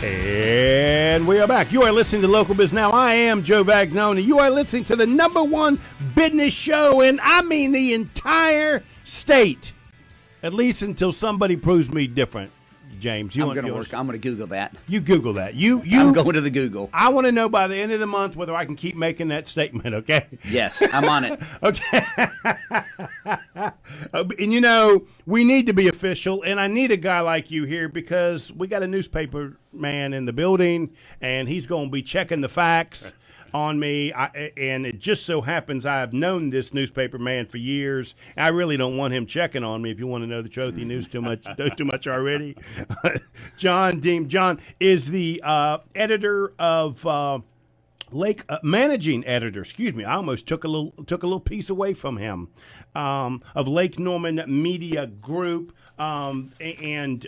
And we are back. You are listening to Local Biz Now. I am Joe Vagnone. You are listening to the #1 business show, and I mean the entire state. At least until somebody proves me different. James, I'm going to work. I'm going to Google that. You Google that. I'm going to the Google. I want to know by the end of the month whether I can keep making that statement, okay? Yes, I'm on it. Okay. And you know, we need to be official, and I need a guy like you here because we got a newspaper man in the building, and he's going to be checking the facts on me, and it just so happens I have known this newspaper man for years. I really don't want him checking on me. If you want to know the truth, he knows too much already. John Deem. John is the editor of managing editor. Excuse me. I almost took a little piece away from him of Lake Norman Media Group, and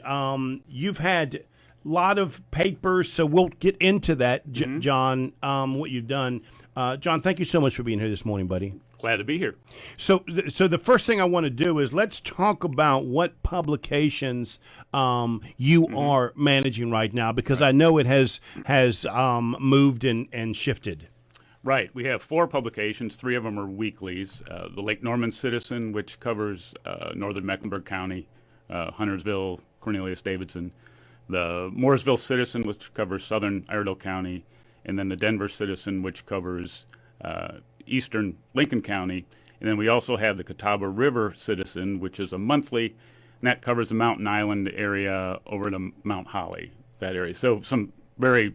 you've had lot of papers, so we'll get into that, John, what you've done. John, thank you so much for being here this morning, buddy. Glad to be here. So the first thing I want to do is let's talk about what publications you are managing right now, because I know it has moved and shifted. Right. We have 4 publications. 3 of them are weeklies. The Lake Norman Citizen, which covers northern Mecklenburg County, Huntersville, Cornelius-Davidson. The Mooresville Citizen, which covers southern Iredell County, and then the Denver Citizen, which covers eastern Lincoln County. And then we also have the Catawba River Citizen, which is a monthly, and that covers the Mountain Island area over to Mount Holly, that area. So some very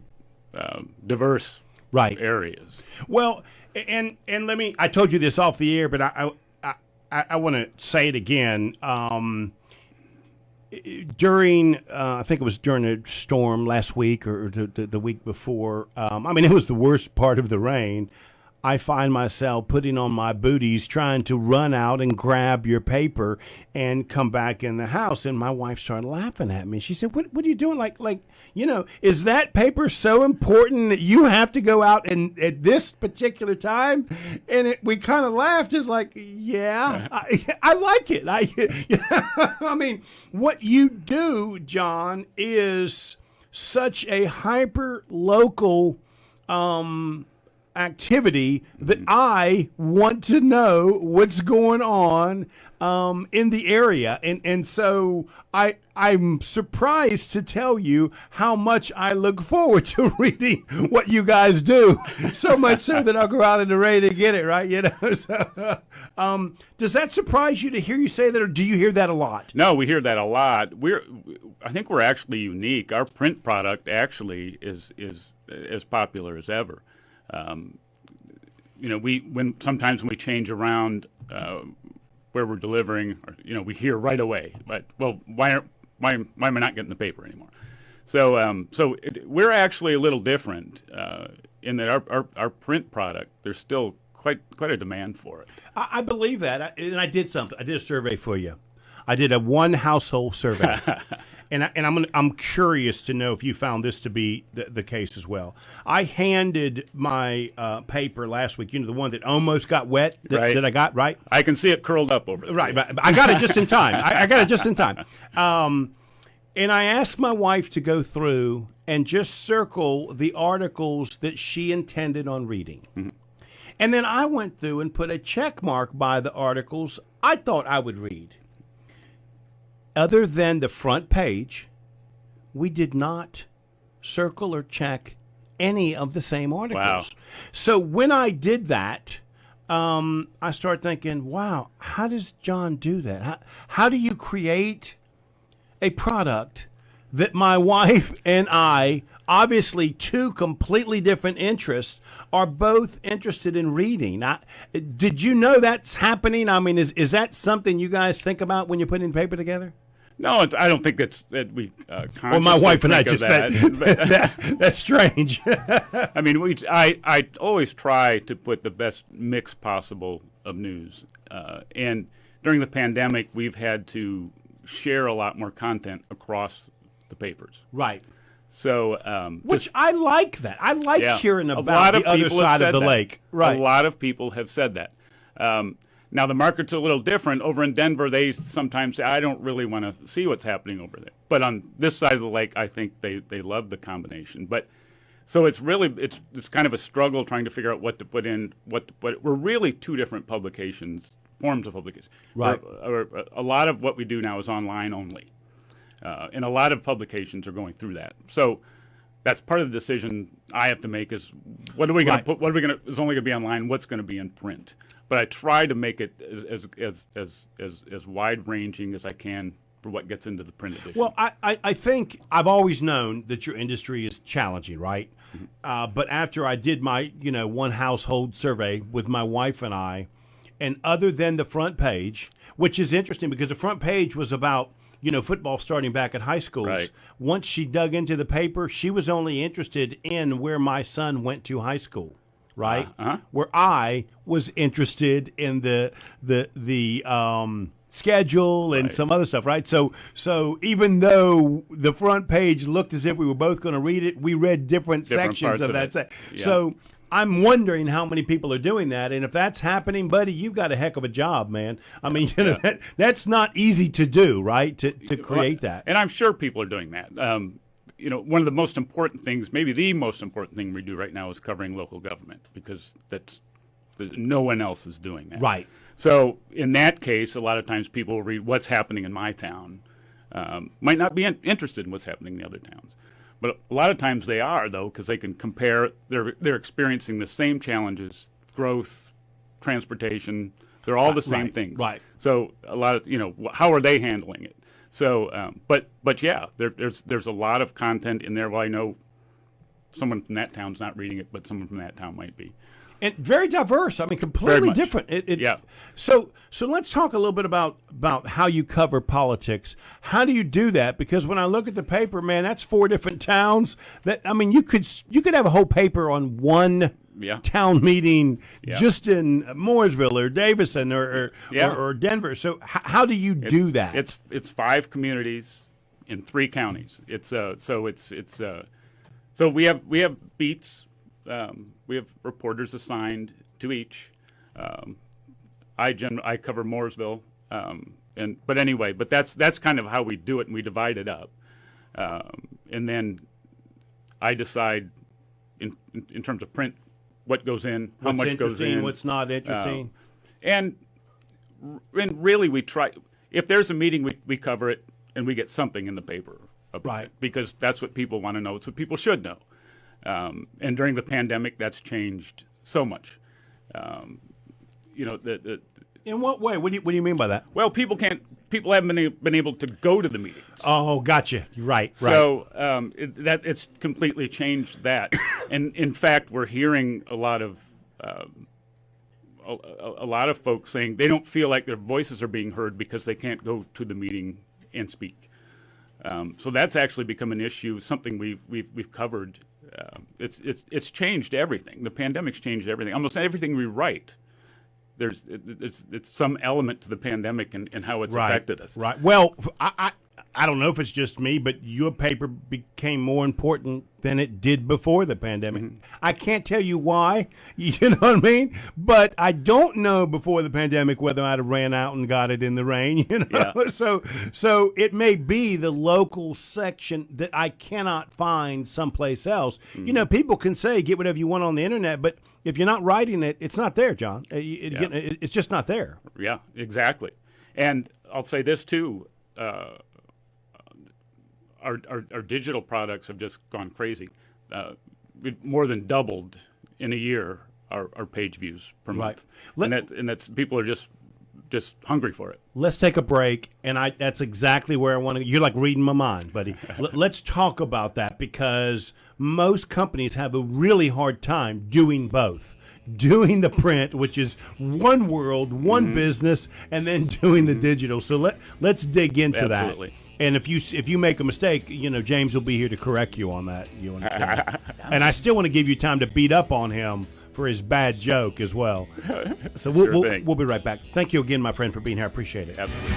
diverse areas. Well, and let me, I told you this off the air, but I want to say it again. During, I think it was during a storm last week or the week before, I mean, it was the worst part of the rain. I find myself putting on my booties, trying to run out and grab your paper and come back in the house. And my wife started laughing at me. She said, what are you doing? Like, you know, is that paper so important that you have to go out and at this particular time? And we kind of laughed. It's like, yeah, I like it. I mean, what you do, John, is such a hyper-local activity that I want to know what's going on in the area. And so I'm surprised to tell you how much I look forward to reading what you guys do, so much so that I'll go out in the rain to get it, right? You know. So, does that surprise you to hear you say that, or do you hear that a lot? No, we hear that a lot. I think we're actually unique. Our print product actually is as popular as ever. You know, sometimes when we change around where we're delivering, or, you know, we hear right away, but well, why am I not getting the paper anymore? So we're actually a little different in that our print product, there's still quite a demand for it. I believe that, and I did something. I did a survey for you. I did a one household survey. And I'm curious to know if you found this to be the case as well. I handed my paper last week, you know, the one that almost got wet that I got, right? I can see it curled up over there. Right, but I got it just in time. I got it just in time. And I asked my wife to go through and just circle the articles that she intended on reading. Mm-hmm. And then I went through and put a check mark by the articles I thought I would read. Other than the front page, we did not circle or check any of the same articles. Wow. So when I did that, I started thinking, wow, how does John do that? How do you create a product that my wife and I, obviously two completely different interests, are both interested in reading? Did you know that's happening? I mean, is that something you guys think about when you're putting paper together? No, I don't think that we consciously well, my wife and I just that. That's strange. I mean, I always try to put the best mix possible of news. And during the pandemic, we've had to share a lot more content across the papers. Right. So, which I like that. I like hearing about the other side of the lake. Right. A lot of people have said that. Now, the market's a little different. Over in Denver, they sometimes say, I don't really want to see what's happening over there. But on this side of the lake, I think they love the combination. But so it's really, it's kind of a struggle trying to figure out what to put in, We're really two different publications, forms of publications. Right. A lot of what we do now is online only. And a lot of publications are going through that. So that's part of the decision I have to make is what are we going to put, what are we going to, is only going to be online, what's going to be in print. But I try to make it as wide-ranging as I can for what gets into the print edition. Well, I think I've always known that your industry is challenging, right? Mm-hmm. But after I did my, one household survey with my wife and I, and other than the front page, which is interesting because the front page was about, football starting back at high schools. Right. Once she dug into the paper, she was only interested in where my son went to high school. Right, where I was interested in the schedule and some other stuff. Right, so even though the front page looked as if we were both going to read it, we read different sections of that. Yeah. So I'm wondering how many people are doing that, and if that's happening, buddy, you've got a heck of a job, man. I mean, that's not easy to do, right? To create that, and I'm sure people are doing that. One of the most important things, maybe the most important thing we do right now is covering local government because no one else is doing that. Right. So in that case, a lot of times people will read what's happening in my town, might not be interested in what's happening in the other towns. But a lot of times they are, though, because they can compare. They're experiencing the same challenges, growth, transportation. They're all the same things. Right. So a lot of, how are they handling it? So, but yeah, there's a lot of content in there. Well, I know someone from that town's not reading it, but someone from that town might be. And very diverse. I mean, completely different. Yeah. So let's talk a little bit about how you cover politics. How do you do that? Because when I look at the paper, man, that's 4 different towns. You could have a whole paper on one town meeting just in Mooresville or Davison or Denver. So how do you do that? It's 5 communities in 3 counties. So we have beats. We have reporters assigned to each. I cover Mooresville, but that's kind of how we do it, and we divide it up. And then I decide in terms of print what goes in, how much goes in, what's not interesting, and really we try. If there's a meeting, we cover it, and we get something in the paper about it, because that's what people want to know. It's what people should know. And during the pandemic, that's changed so much. In what way? What do you mean by that? Well, people haven't been able to go to the meetings. Oh, gotcha. Right. So it's completely changed that. And in fact, we're hearing a lot of folks saying they don't feel like their voices are being heard because they can't go to the meeting and speak. So that's actually become an issue, something we've covered. It's changed everything. The pandemic's changed everything. Almost everything we write, it's some element to the pandemic and how it's affected us. Right. Well, I don't know if it's just me, but your paper became more important than it did before the pandemic. Mm-hmm. I can't tell you why, you know what I mean? But I don't know before the pandemic whether I'd have ran out and got it in the rain, Yeah. So it may be the local section that I cannot find someplace else. Mm-hmm. People can say get whatever you want on the internet, but if you're not writing it, it's not there, John. It's just not there. Yeah, exactly. And I'll say this too. Our digital products have just gone crazy. We've more than doubled in a year our page views per month, and that's people are just hungry for it. Let's take a break, and that's exactly where I want to. You're like reading my mind, buddy. Let's talk about that because most companies have a really hard time doing both. Doing the print, which is one world, one business, and then doing the digital. So let's dig into Absolutely. that. And if you make a mistake, James will be here to correct you on that. You understand? And I still want to give you time to beat up on him for his bad joke as well. So we'll be right back. Thank you again, my friend, for being here. I appreciate it. Absolutely.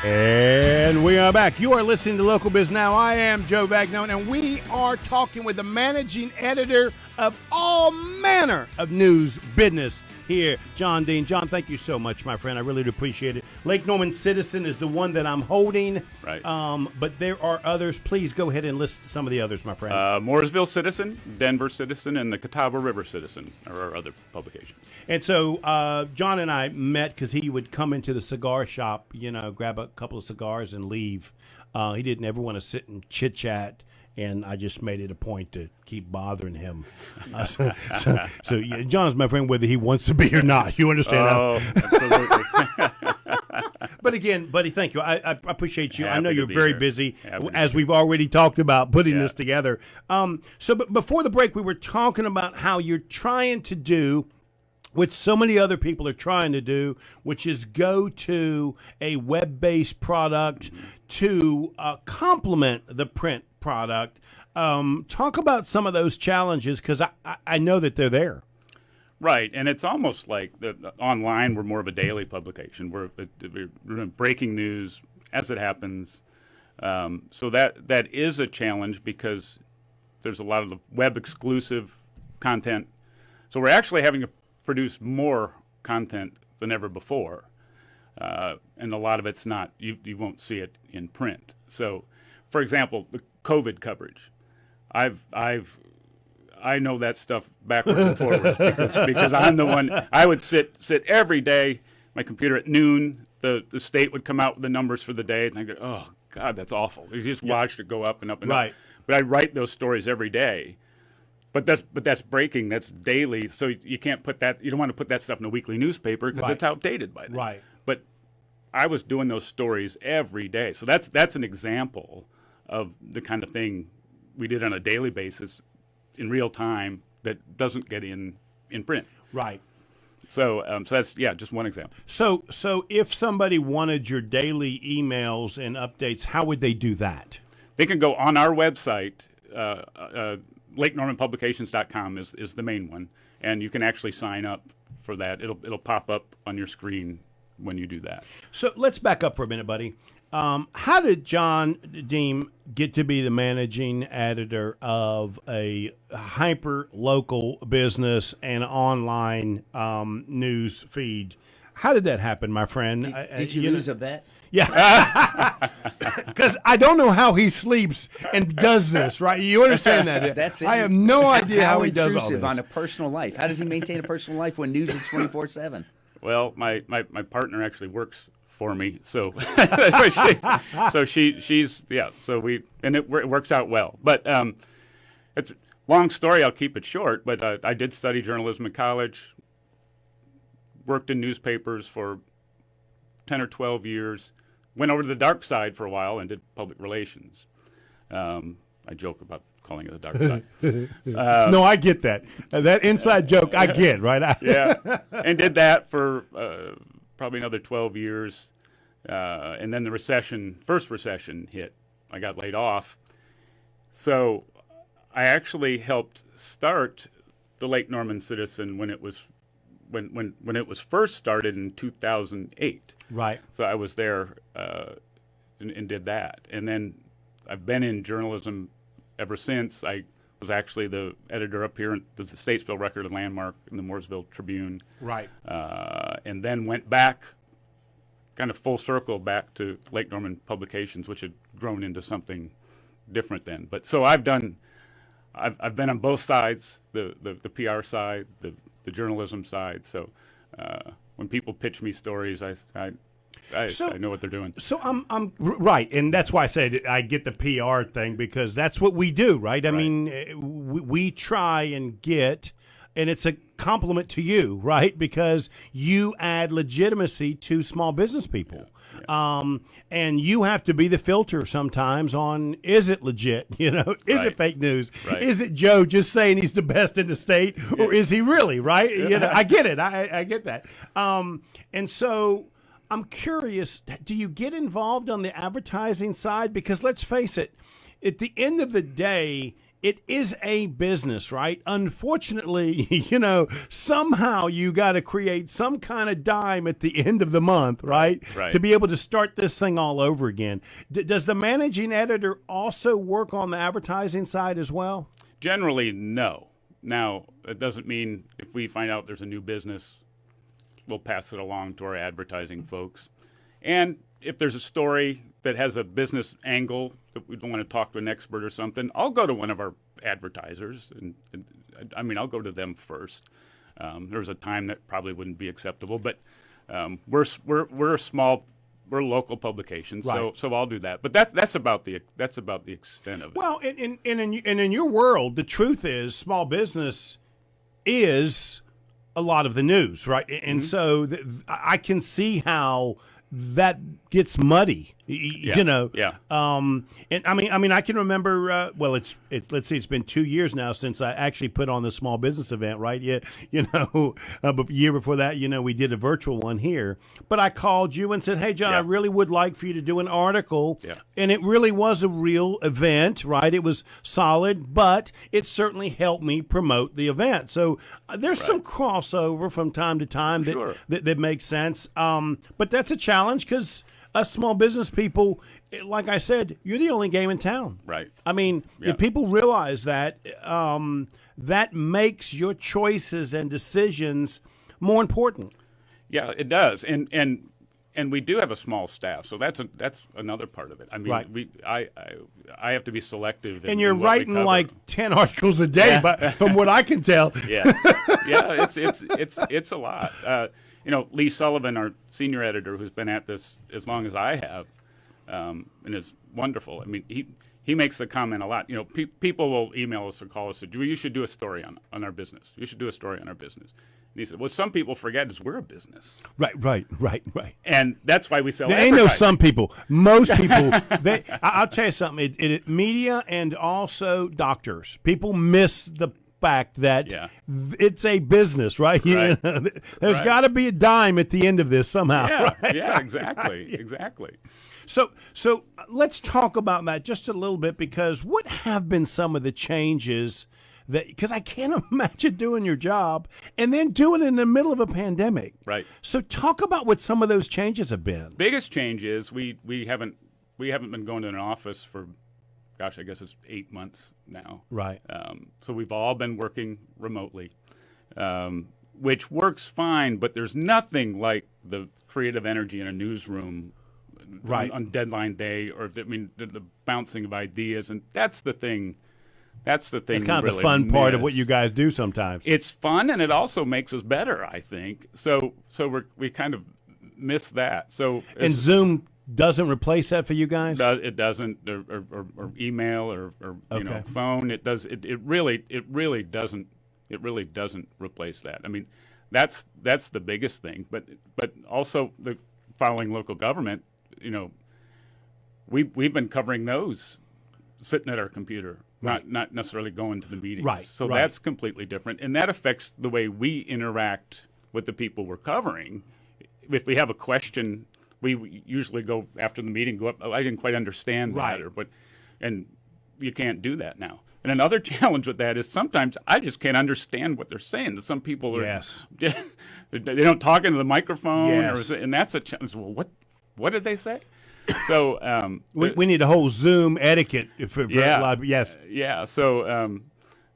And we are back. You are listening to Local Biz Now. I am Joe Vagnone, and we are talking with the managing editor of all manner of news business here. John Dean. John, thank you so much, my friend. I really do appreciate it. Lake Norman Citizen is the one that I'm holding. Right. But there are others. Please go ahead and list some of the others, my friend. Mooresville Citizen, Denver Citizen, and the Catawba River Citizen are our other publications. And so John and I met because he would come into the cigar shop, grab a couple of cigars and leave. He didn't ever want to sit and chit-chat, and I just made it a point to keep bothering him. So yeah, John is my friend whether he wants to be or not. You understand? Absolutely. But again, buddy, thank you. I appreciate you. I know Happy to you're be very here. busy, Happy to as be we've already talked about putting Yeah. this together. But before the break, we were talking about how you're trying to do what so many other people are trying to do, which is go to a web-based product to complement the print product. Talk about some of those challenges, because I know that they're there. Right, and it's almost like online we're more of a daily publication. We're doing breaking news as it happens. So that is a challenge because there's a lot of the web exclusive content. So we're actually having to produce more content than ever before, and a lot of it's not. You won't see it in print. So, for example, the COVID coverage, I know that stuff backwards and forwards because I'm the one. I would sit every day, my computer at noon. The state would come out with the numbers for the day, and I go, oh God, that's awful. You just watched it go up and up and Right. up. But I write those stories every day. But that's breaking. That's daily. So you can't put that. You don't want to put that stuff in a weekly newspaper because Right. it's outdated by then. Right. But I was doing those stories every day. So that's an example of the kind of thing we did on a daily basis in real time that doesn't get in print. Right. So that's just one example. So if somebody wanted your daily emails and updates, how would they do that? They can go on our website. LakeNormanPublications.com is the main one, and you can actually sign up for that. It'll pop up on your screen when you do that. So let's back up for a minute, buddy. How did John Deem get to be the managing editor of a hyper-local business and online news feed? How did that happen, my friend? Did you lose a bet? Yeah, because I don't know how he sleeps and does this, right? You understand that? That's it. I have no idea how he does all intrusive this. on a personal life. How does he maintain a personal life when news is 24/7? Well, my partner actually works for me, so she's So it works out well. But it's a long story. I'll keep it short. But I did study journalism in college. Worked in newspapers for 10 or 12 years. Went over to the dark side for a while and did public relations. I joke about calling it the dark side. No, I get that. That inside joke, I get, right? Yeah, and did that for probably another 12 years. And then the first recession hit. I got laid off. So I actually helped start the Lake Norman Citizen when it was first started in 2008. Right. So I was there and did that. And then I've been in journalism ever since. I was actually the editor up here at the Statesville Record and Landmark in the Mooresville Tribune. Right. And then went back, kind of full circle back to Lake Norman Publications, which had grown into something different then. But so I've been on both sides, the PR side, the journalism side. So when people pitch me stories, I know what they're doing. So I'm right, and that's why I said I get the PR thing, because that's what we do, right? I mean, we try and get, and it's a compliment to you, right? Because you add legitimacy to small business people. And you have to be the filter sometimes on, is it legit? Is it fake news? Right. Is it Joe just saying he's the best in the state, or is he really, right? I get it. I get that. And so I'm curious, do you get involved on the advertising side? Because let's face it, at the end of the day, it is a business, right? Unfortunately, somehow you got to create some kind of dime at the end of the month, right? Right. To be able to start this thing all over again. Does the managing editor also work on the advertising side as well? Generally, no. Now, it doesn't mean if we find out there's a new business we'll pass it along to our advertising folks. And if there's a story that has a business angle that we don't want to talk to an expert or something, I'll go to one of our advertisers, and I mean, I'll go to them first. There's a time that probably wouldn't be acceptable, but we're a small, we're local publications, Right. so I'll do that. But that's about the extent of it. Well, and in your world, the truth is small business is a lot of the news, right? And so I can see how that gets muddy, you know. Yeah. And I mean, I can remember. Well, it's let's see, it's been 2 years now since I actually put on the small business event, right? Yeah, you know, but the year before that, you know, we did a virtual one here. But I called you and said, "Hey, John, I Yeah. really would like for you to do an article." Yeah. And it really was a real event, right? It was solid, but it certainly helped me promote the event. So there's some crossover from time to time that Sure. that makes sense. But that's a challenge because us small business people, like I said, you're the only game in town. Right. I mean, Yeah. if people realize that, that makes your choices and decisions more important. Yeah, it does, and we do have a small staff, so that's another part of it. I mean, Right. I have to be selective. And you're in what we writing cover. like 10 articles a day, but from what I can tell. Yeah, yeah, it's a lot. You know, Lee Sullivan, our senior editor, who's been at this as long as I have, and is wonderful. I mean, he makes the comment a lot. You know, people will email us or call us and say, "You should do a story on our business. You should do a story on our business." And he said, "What some people forget is we're a business, Right. and that's why we sell." There ain't no advertising." some people. Most people, I'll tell you something. Media and also doctors, people miss the fact that Yeah. it's a business, right? You Right. know, there's Right. got to be a dime at the end of this somehow. Yeah, right? yeah, exactly. So let's talk about that just a little bit, because what have been some of the changes that, because I can't imagine doing your job and then doing it in the middle of a pandemic. Right. So talk about what some of those changes have been. Biggest change is we haven't been going to an office for, gosh, I guess it's 8 months now. Right. So we've all been working remotely, which works fine, but there's nothing like the creative energy in a newsroom Right. on deadline day, or the bouncing of ideas, and that's the thing. That's the thing. It's kind we of the really fun part of miss. what you guys do sometimes. It's fun, and it also makes us better, I think. So we kind of miss that. So And Zoom doesn't replace that for you guys? it doesn't, or email, or you know, Okay. phone. It does. It really doesn't. It really doesn't replace that. I mean, that's the biggest thing. But also the following local government. You know, we've been covering those sitting at our computer, not necessarily going to the meetings. Right, So right. that's completely different, and that affects the way we interact with the people we're covering. If we have a question, we usually go after the meeting, go up, "Oh, I didn't quite understand Right. that," and you can't do that now. And another challenge with that is sometimes I just can't understand what they're saying. Some people are, Yes. they don't talk into the microphone, Yes. and that's a challenge. Well, what did they say? So We need a whole Zoom etiquette for Yeah. a lot of, yes. yeah. So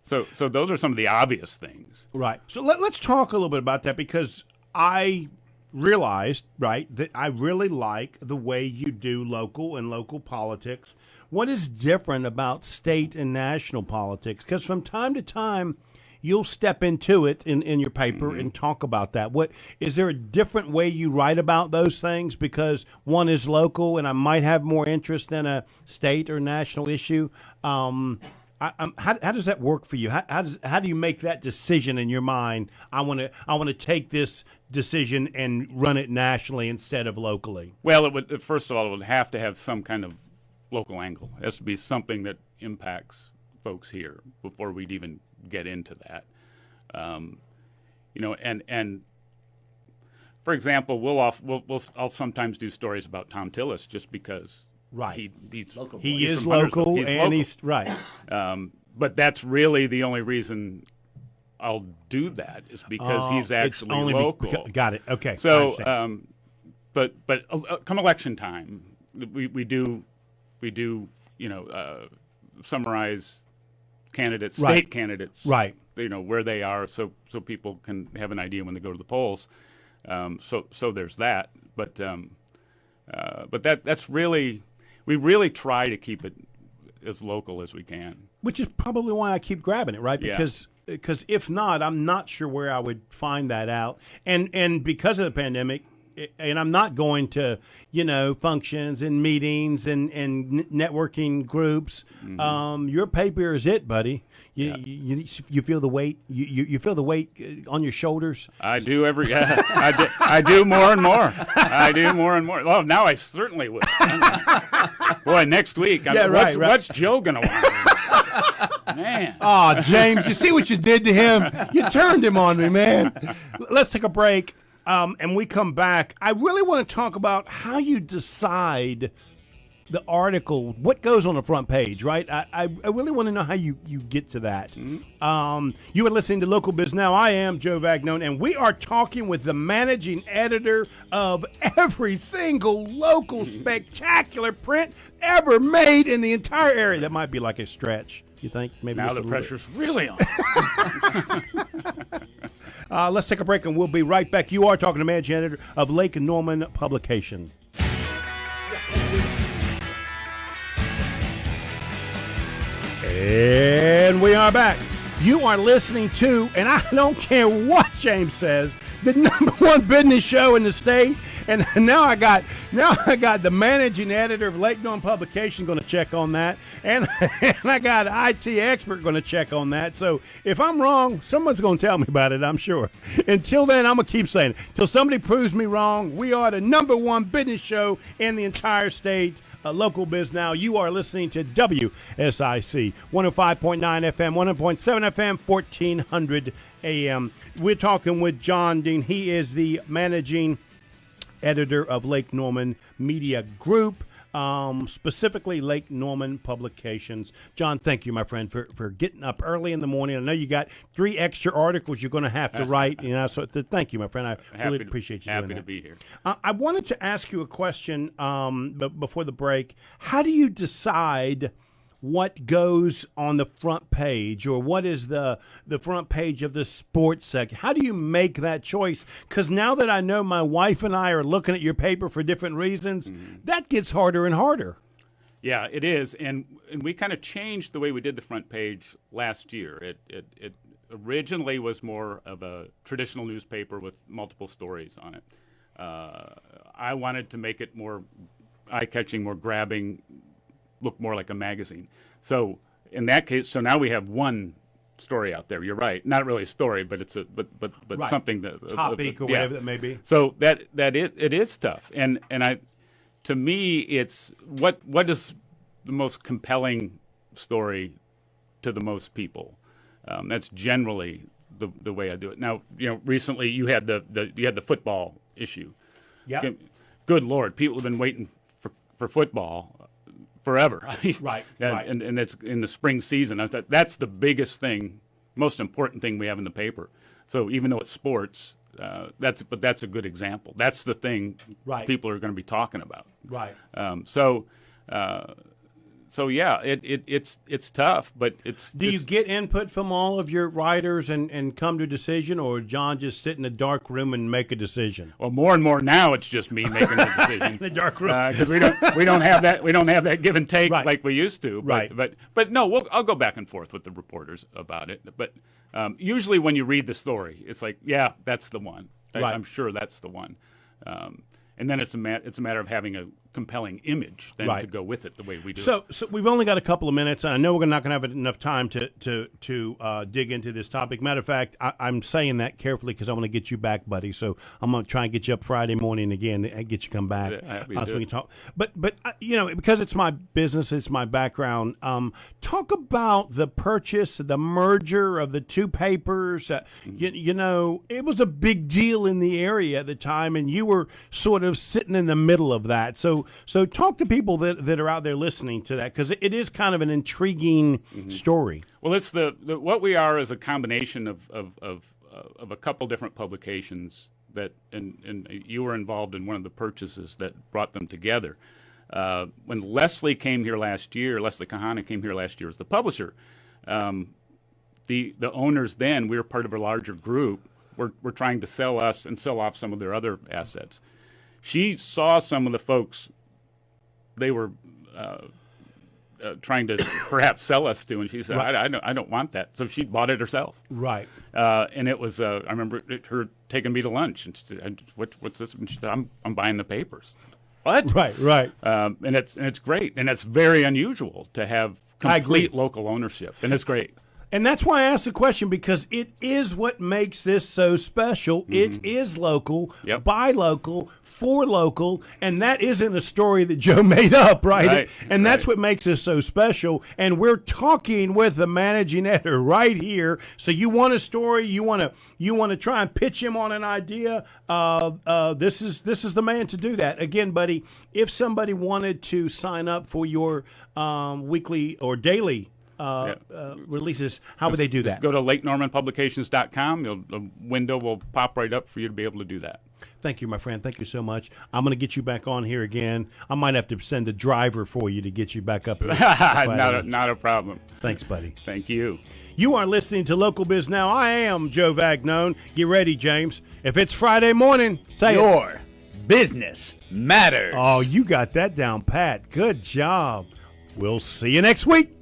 those are some of the obvious things. Right. So let's talk a little bit about that, because I realized, right, that I really like the way you do local politics. What is different about state and national politics? Because from time to time, you'll step into it in your paper and talk about that. What is there a different way you write about those things? Because one is local, and I might have more interest than a state or national issue. How does that work for you? How do you make that decision in your mind? I want to take this decision and run it nationally instead of locally. Well, first of all, it would have to have some kind of local angle. It has to be something that impacts folks here before we'd even get into that. You know, and for example, I'll sometimes do stories about Tom Tillis just because Right. he's Local He he's is from Huntersville. local, He's and local. he's right. But that's really the only reason I'll do that is because he's It's only only local. got it. Okay. I So, understand. but come election time, we do summarize candidates, Right. state candidates, Right. You know where they are, so people can have an idea when they go to the polls. So there's that. But that's really, we really try to keep it as local as we can. Which is probably why I keep grabbing it, right? Yeah. Because if not, I'm not sure where I would find that out. And because of the pandemic, and I'm not going to, functions and meetings and networking groups. Mm-hmm. Your paper is it, buddy. Yeah. You feel the weight. You feel the weight on your shoulders. I do I do more and more. I do more and more. Well, now I certainly would. Boy, next week. What's Joe gonna want? Man. Oh, James, you see what you did to him? You turned him on me, man. Let's take a break. And we come back. I really want to talk about how you decide the article, what goes on the front page, right? I really want to know how you get to that. Mm-hmm. You are listening to Local Biz Now. I am Joe Vagnone, and we are talking with the managing editor of every single local spectacular print ever made in the entire area. That might be like a stretch. You think? Maybe now the pressure's really on. Let's take a break, and we'll be right back. You are talking to managing editor of Lake Norman Publication. And we are back. You are listening to, and I don't care what James says, the #1 business show in the state. And now I got the managing editor of Lake Norman Publication going to check on that, and I got an IT expert going to check on that. So if I'm wrong, someone's going to tell me about it, I'm sure. Until then, I'm going to keep saying it. Until somebody proves me wrong, we are the #1 business show in the entire state. Local Biz Now. You are listening to WSIC 105.9 FM, 100.7 FM, 1400 AM. We're talking with John Dean. He is the managing editor of Lake Norman Media Group, specifically Lake Norman Publications. John, thank you, my friend, for getting up early in the morning. I know you got 3 extra articles you're going to have to write. So thank you, my friend. I really appreciate you doing that. Happy to be here. I wanted to ask you a question before the break. How do you decide what goes on the front page, or what is the front page of the sports section? How do you make that choice? Because now that I know my wife and I are looking at your paper for different reasons, that gets harder and harder. Yeah, it is, and we kind of changed the way we did the front page last year. It originally was more of a traditional newspaper with multiple stories on it. I wanted to make it more eye-catching, more grabbing, look more like a magazine. So in that case, so now we have one story out there. You're right, not really a story, but it's Right. something that Topic or whatever that may be. So it is tough, and to me, it's what is the most compelling story to the most people. That's generally the way I do it. Now, recently you had the football issue. Yeah. Good Lord, people have been waiting for football forever. I mean, Right. And it's in the spring season. I thought that's the biggest thing, most important thing we have in the paper. So even though it's sports, that's a good example. That's the thing people are going to be talking about. Right. So yeah, it's tough, but it's. Do you get input from all of your writers and come to a decision, or John just sit in a dark room and make a decision? Well, more and more now, it's just me making the decision In the dark room, because we don't have that give and take like we used to. But no, I'll go back and forth with the reporters about it. But usually when you read the story, it's like, yeah, that's the one. I'm sure that's the one. And then it's a matter of having a compelling image then to go with it the way we do. So we've only got a couple of minutes, and I know we're not going to have enough time to dig into this topic. Matter of fact, I'm saying that carefully because I want to get you back, buddy. So I'm going to try and get you up Friday morning again and get you come back. So we can talk. But because it's my business, it's my background. Talk about the purchase, the merger of the 2 papers. It was a big deal in the area at the time, and you were sort of sitting in the middle of that. So talk to people that are out there listening to that, because it is kind of an intriguing story. Well, it's what we are is a combination of a couple different publications that, and you were involved in one of the purchases that brought them together. When Leslie Kahana came here last year as the publisher, the owners then, we were part of a larger group, were trying to sell us and sell off some of their other assets. She saw some of the folks they were trying to perhaps sell us to, and she said, Right. I don't want that. So she bought it herself. Right. And it was, I remember her taking me to lunch, and she said, what's this? And she said, I'm buying the papers. What? Right. And it's great, and it's very unusual to have I agree. complete local ownership, and it's great. And that's why I asked the question, because it is what makes this so special. It is local, Yep. by local, for local, and that isn't a story that Joe made up, right? Right, And that's right. what makes this so special. And we're talking with the managing editor right here. So you want a story, you want to try and pitch him on an idea. This is the man to do that. Again, buddy, if somebody wanted to sign up for your weekly or daily releases, how would they do that? Just go to LakeNormanPublications.com. The window will pop right up for you to be able to do that. Thank you, my friend. Thank you so much. I'm going to get you back on here again. I might have to send a driver for you to get you back up here. Not a problem. Thanks, buddy. Thank you. You are listening to Local Biz Now. I am Joe Vagnone. Get ready, James. If it's Friday morning, say it. Your business matters. Oh, you got that down pat. Good job. We'll see you next week.